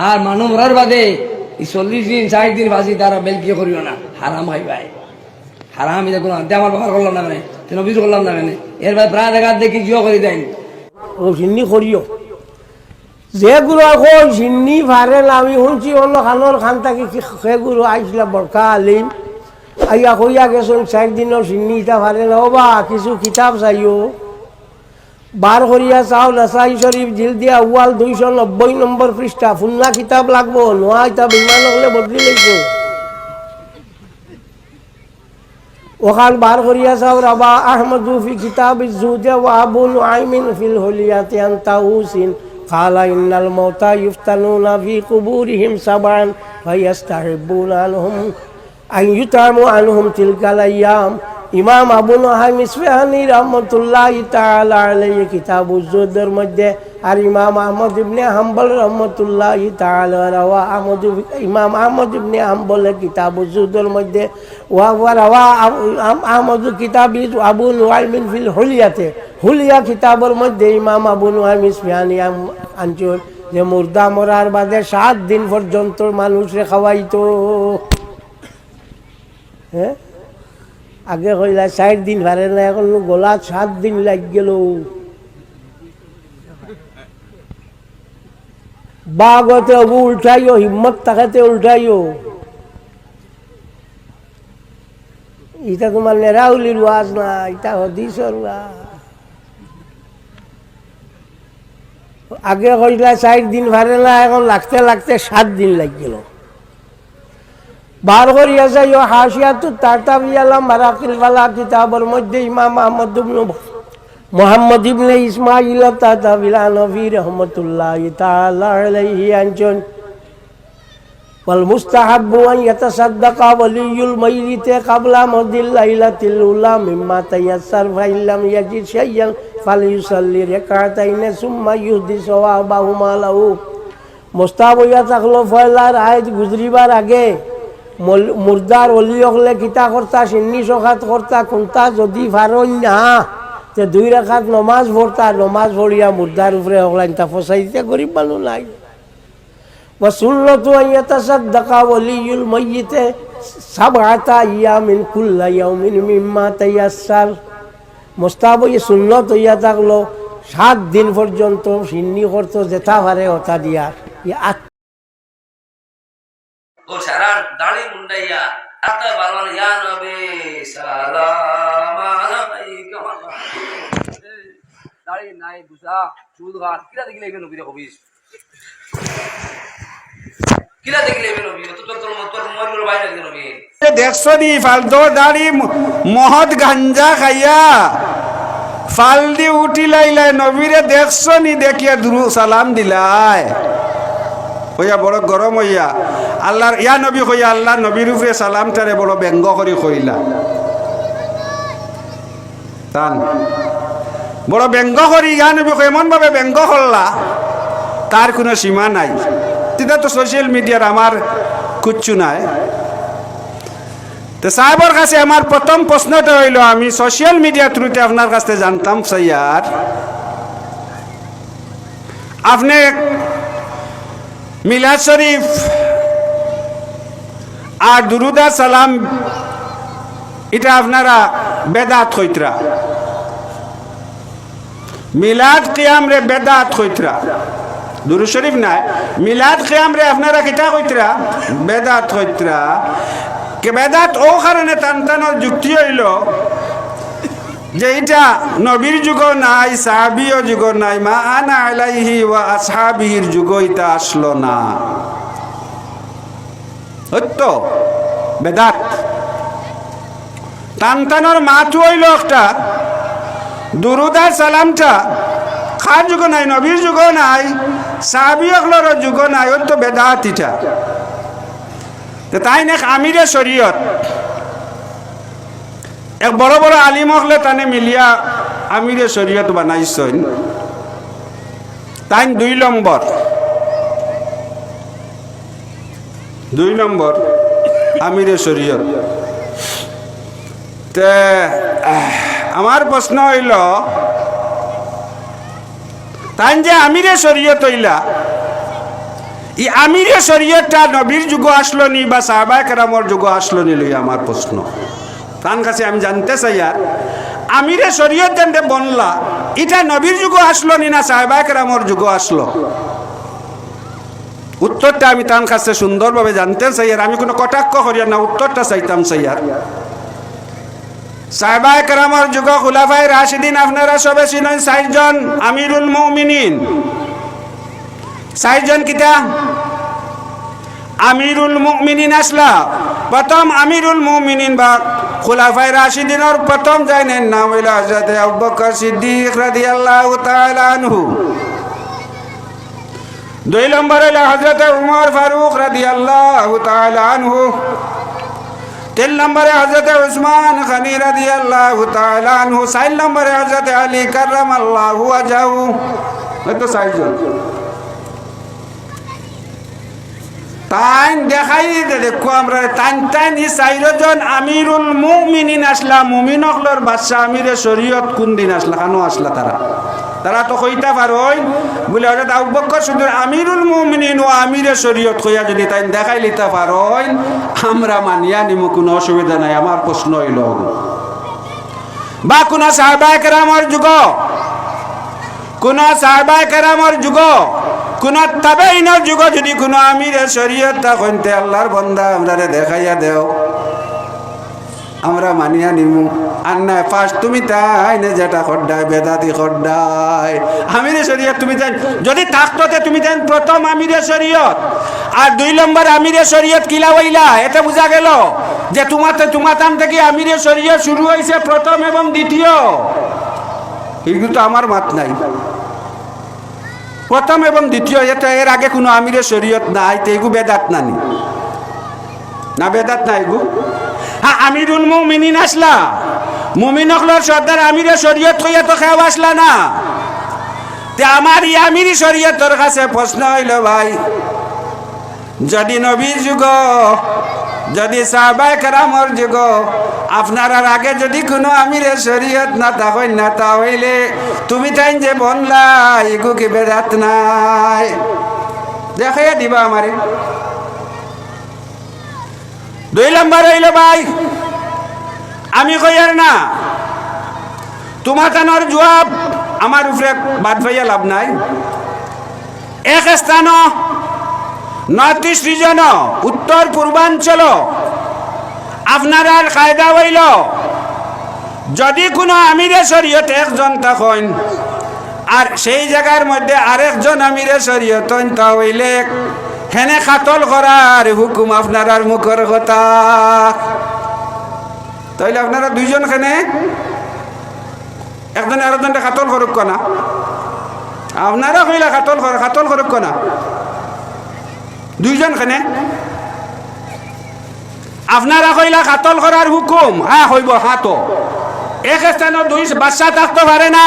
আর মানুষ মরার বাদে 40 দিন 60 দিন বাঁচি তারা বেলকি করিও না, হারাম খাইবাই। হারাম এটা কোনো আনতে আমার ব্যবহার করলাম না কেন, তেন অভিযোগ করলাম না কেন, এর ভাই প্রায় দেখা দেখি জিও করে দেন ও সিন্নি করিও যেগুলো এখন সিন্নি ভারে আমি শুনছি অন্য খানোর খান থাকি সেগুলো আইসলা বরকা আলিম আইয়া কইয়া গেছেন 4 দিনের সিন্নি ইটা ভারে না বা কিছু কিতাব চাইও বার করিয়া চাও নাসাই শরীফ জিল দিয়া ওয়াল 290 নম্বর পৃষ্ঠা ফুন্না কিতাব লাগবো নোয়া ইটা বিমান হলে বদলি লাগবো ওখান বার করিয়া চাও রাবা আহমদু ফি কিতাব জুদে ওয়া আবু নুআইমিন ফিল হুলিয়াতি আন তাউসিন قال إن الموتى يفتنون في قبورهم سبعا فيستحبون عنهم أن يطعموا عنهم تلك الأيام ইমাম আবু নুআইম ইসফাহানি রহমতুল্লাহি তাআলা আলাইহি কিতাব উজ-জুহদের মধ্যে আর ইমাম আহমদ ইবনে হাম্বল রহমতুল্লাহি তাআলা রাওয়া ইমাম আহমদ ইবনে হাম্বলের কিতাব উজ-জুহদের মধ্যে ওয়া রাওয়া আহমদ কিতাব আবু নুআইম ফিল হুলিয়াতে হুলিয়া কিতাবের মধ্যে ইমাম আবু নুআইম ইসফাহানি আনছেন যে মুর্দা মরার বাদে 7 দিন পর্যন্ত মানুষে খাওয়াইতো। হ্যাঁ আগে কইলা 4 দিন পারে না, এখন গোলা 7 দিন লাগ গেল। বাগতে অবু উল্টাইও, হিম্মত তাকাতে উল্টাইও। এটা তোমার নেরাউলির ওয়াজ না, এটা হদিসর ওয়াজ। আগে কইলা 4 দিন পারে না, এখন লাগতে লাগতে 7 দিন লাগ গেল। বার করিয়া যাইও হাসিয়াতু তারতাবিয়ালাম মারাকিল ওয়ালা কিতাবের মধ্যে ইমাম আহমদ ইবনে মুহাম্মদ ইবনে ইসমাঈল তাতাবিলানভি রহমাতুল্লাহি তাআলা আলাইহি আনজন ওয়াল মুস্তাহাব্বু আন ইয়াতাসাদ্দাকা ওয়ালিয়ুল মাইয়িতি ক্বাবলা মাদিল লাইলাতিল উলা মিম্মা তায়াসসার ফা ইল্লাম ইয়াজিদ শাইয়ান ফালিয়ুসাল্লি রাকাতাইন সুম্মা ইউহদি সাওয়াবাহুমা লাহু। মুস্তাহাব হইয়া থাকলো ফয়লার আয়াত গুজরিবার আগে মুর্দার অলি হলে কিতা করতা সিন্নি সখাত করতা কোনটা যদি ফারল না তে 2 রাকাত নমাজ পড়তা, নমাজ পড়িয়া মুর্দার উপরে হলাইন তা ফসাইতে গরিব মানুষ নাই। ওয়া সুন্নাতু আন ইয়াতাসাদ্দাকা ওয়ালিয়ুল মাইয়িতে 7 আইয়ামিন কুল্লা ইয়াউমিন মিম্মা তায়াসসার। মুস্তাহাব এই সুন্নত হইয়া থাকলো 7 দিন পর্যন্ত সিন্নি করতো যেটা পারে ওটা দিয়া ও সারা দাড়ি মুন্ডাইয়া এত বারবার ইয়া নবী সালাম আলাইকা দাড়ি নাই বুঝা চুল গান কিরা দেখলে এখানে নবী কবিস কিরা দেখলে এখানে নবী তোর মনের বাইরে দেখলে নবী দেখছো নি ফালতো দাড়ি মহৎ গাঞ্জা খাইয়া ফালদি উঠি লাইলাই নবীরে দেখছো নি দেখিয়া দুরু সালাম দিলাই হইয়া বড় গরম হইয়া আল্লাহর ইয়া নবী কইয়া আল্লাহ নবীর উপরে সালামটারে বড় ব্যঙ্গ করি কইলা তান বড় ব্যঙ্গ করি ইয়া নবী এমন ভাবে ব্যঙ্গ করলা তার কোনো সীমা নাই। এটা তো সোশ্যাল মিডিয়ার আমার কিচ্ছু নাই। তো সাহেবের কাছে আমার প্রথম প্রশ্নটা হইল, আমি সোশ্যাল মিডিয়া থ্রুতে আপনার কাছে জানতাম স্যার আপনি মিলাদ শরীফ আর দুরুদ আর সালাম এটা আপনারা বেদাত কইতরা, মিলাদ কিয়াম রে বেদাত কইতরা, দুরুদ শরীফ নাই মিলাদ কিয়াম রে আপনারা কিতা কইতরা বেদাত কইতরা। কে বেদাত ও কারণে টানটানোর যুক্তি হইল যে এটা নবীর যুগ নাই, সাহাবীর যুগ নাই, মা আনা আলাইহি ওয়া আসহাবিহির যুগ এটা আসলো না। হতো বেদাত টানটানোর মাথু হইল একটা দুরুদ আর সালামটা কার যুগ নাই, নবীর যুগ নাই, সাহাবীর যুগ নাই, হতো বেদাত এটা। তাই না আমিরে শরীয়ত এক বড় বড় আলিম হলে তানে মিলিয়া আমিরে শরীয়ত বানাইছেন। তাই 2 নম্বর আমিরে শরীয়ত। তে আমার প্রশ্ন হইল তাই যে আমিরে শরীয়ত হইলা ই আমিরে শরীয়তটা নবীর যুগ আসলো নি বা সাহাবায়ে কেরামর যুগ আসলো নি লই আমার প্রশ্ন তার কাছে আমি জানতে চাই আর আমিরে শরীয়ত যেন বনলা এটা নবীর যুগ আসলো নি না সাহাবায়ে কেরামর যুগ আসলো উত্তরটা আমি তার কাছে সুন্দরভাবে জানতে চাই আর আমি কোনো কটাক্ষ করি না উত্তরটা চাইতাম চাই আর সাহাবায়ে কেরামর যুগ খুলাফায়ে রাশিদিন আপনারা সবে চিনেন ৬০ জন আমিরুল মুমিনিন ৬০ জন কিতা আমিরুল মুমিনিন আসলা প্রথম আমিরুল মুমিনিন বা খুলাফায়ে রাশিদিনের প্রথম যাইনের নাম হইল হযরত আবু বকর সিদ্দিক রাদিয়াল্লাহু তাআলা আনহু ২ নম্বর হইল হযরত উমর ফারুক রাদিয়াল্লাহু তাআলা আনহু ৩ নম্বরে হযরত উসমান গনি রাদিয়াল্লাহু তাআলা আনহু ৪ নম্বরে হযরত আলী কাররামাল্লাহু ওয়াজহু এত ৬০ জন তাই দেখাই দেখো আমরা টাইন ই ৪ জন আমিরুল মুমিনিন আসলা মুমিন হকলর বাদশা আমিরে শরীয়ত কোন দিন আসলা কেন আসলা তারা তো কইতা পারোই বলে হযরত আবু বকর শুধু আমিরুল মুমিনিন ও আমিরে শরীয়ত কইয়া যদি তাই দেখাই লিতে পারোই আমরা মানিয়া নিমু কোনো অসুবিধা নাই আমার প্রশ্ন হইল বা কোন সাহাবায়ে কেরামের যুগ কোন সাহাবায়ে কেরামের যুগ কোন তাবেঈনের যুগ যদি কোন আমিরে শরীয়ত থাকতে আল্লাহর বান্দা আমরারে দেখাইয়া দেও আমরা মানিয়া নিমু আর না ফার্স্ট তুমি তাই না যেটা খড্ডায় বেদাতি খড্ডায় আমিরে শরীয়ত তুমি তাই যদি থাকতে তুমি তাই প্রথম আমিরে শরীয়ত আর ২ নম্বর আমিরে শরীয়ত কিলা হইলা এটা বোঝা গেল যে তোমাতাম থেকে আমিরে শরীয়ত শুরু হয়েছে প্রথম এবং দ্বিতীয় এইগুলো তো আমার মাত নাই প্রথম এবং দ্বিতীয় এটা এর আগে কোনো আমিরে শরীয়ত নাই তো এগু বেদাত নানি না বেদাত নাই এগু হ্যাঁ আমিরুল মুমিনিন আসলা মুমিন হকলর সর্দার আমিরে শরীয়ত কইয়া তো খেয়াও আসলা না তে আমার ই আমিরি শরীয়তর কাছে প্রশ্ন হইল ভাই যদি নবীর যুগ যদি সাহাবায়ে কেরামর যুগ আপনার আগে যদি কোনো আমিরে শরীয়ত না থাকেন না তাহলে তুমি তাই যে বললা এগু কি বেদাত নাই দেখাইয়া দিবা আমারে ২ নম্বর হইল ভাই আমি কইয়ার না তোমার কানোর জবাব আমার উপরে বাদ ভাইয়া লাভ নাই এক স্থান নর্থ ইস্ট রিজন উত্তর পূর্বাঞ্চল আপনার কায়দা হইল যদি কোনো আমিরে শরীয়ত একজন থাকেন আর সেই জায়গার মধ্যে আরেকজন আমিরে শরীয়ত তা হইলে হেনে কাতল করার হুকুম আপনার আর মুখের কথা তাইলে আপনারা ২ জন খেনে একজনে আরেকজনটা কাতল করুক না আপনারা কইলা কাতল করুক না ২ জন খেনে আপনারা কইলা কাতল করার হুকুম হ্যাঁ হইব হ্যাঁ তো এক স্থানে 2 বাচ্চা থাকতে পারে না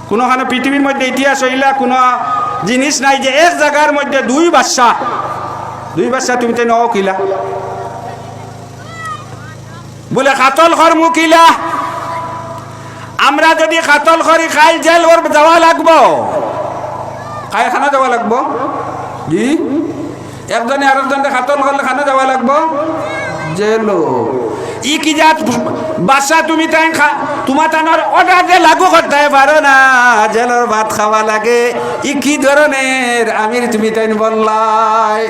কোনোখানে পৃথিবীর মধ্যে ইতিহাস হইলা কোনো জিনিস নাই যে এক জায়গার মধ্যে 2 বাচ্চা তুমি তো নও কিলা বলে কাতল কর্ম কিলা আমরা যদি কাতল করি খাই জেল ওর যাওয়া লাগবো খাই খানা যাওয়া লাগবো জি একজনে আরেকজনকে কাতল করলে খানা যাওয়া লাগবো জেল ই কি জাত বাচ্চা তুমি তাই তোমার তানোর অর্ডার দিয়ে লাগু করতে পারো না জেলের ভাত খাওয়া লাগে ই কি ধরনের আমির তুমি তাই বললাই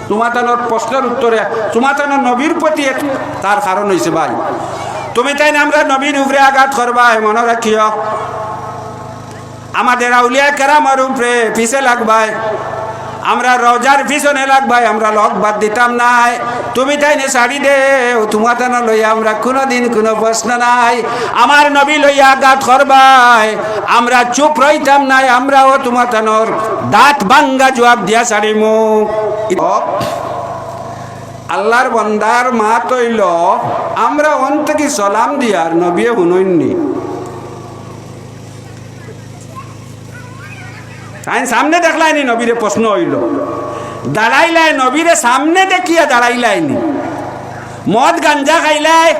তোমার তানোর প্রশ্নের উত্তরে তোমার তানোর নবীর প্রতি তার কারণ হয়েছে ভাই তুমি তাই আমরা নবীর উপরে আঘাত করবাই মনে রাখিও আমাদের আউলিয়া কেরামের উপরে পিছে লাগবাই আমরা রোজার পিছনে লাগবাই আমরা লক বাদ দিতাম নাই তুমি তাই নে শাড়ি দে তোমার তানো লইয়া আমরা কোনোদিন কোনো প্রশ্ন নাই আমার নবী লইয়া আঘাত করবাই আমরা চুপ রইতাম নাই আমরাও তোমার তানোর দাঁত ভাঙ্গা জবাব দিয়া ছাড়িমু আল্লাহর বন্দার মা তৈল আমরা অন্ত কি সালাম দিয়ার নবী হুনইনি আইন সামনে দেখলাইনি নবীরে প্রশ্ন হইল দাঁড়াইলাই নবীরে সামনে দেখিয়া দাঁড়াইলাইনি মদ গাঞ্জা খাইলাই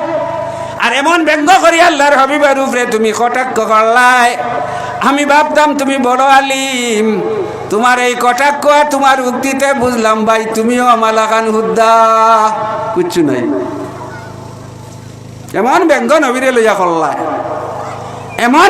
আর এমন ব্যঙ্গ করি আল্লাহর হাবিবের উপরে তুমি কটাক্ষ করলাই আমি ভাবতাম তুমি বড় আলিম, তোমার এই কটাক্ষ আর তোমার উক্তিতে বুঝলাম ভাই তুমিও আমালাকান হুদ্দা, কিচ্ছু নাই। এমন ব্যঙ্গ নবীরে লইয়া করলা, এমন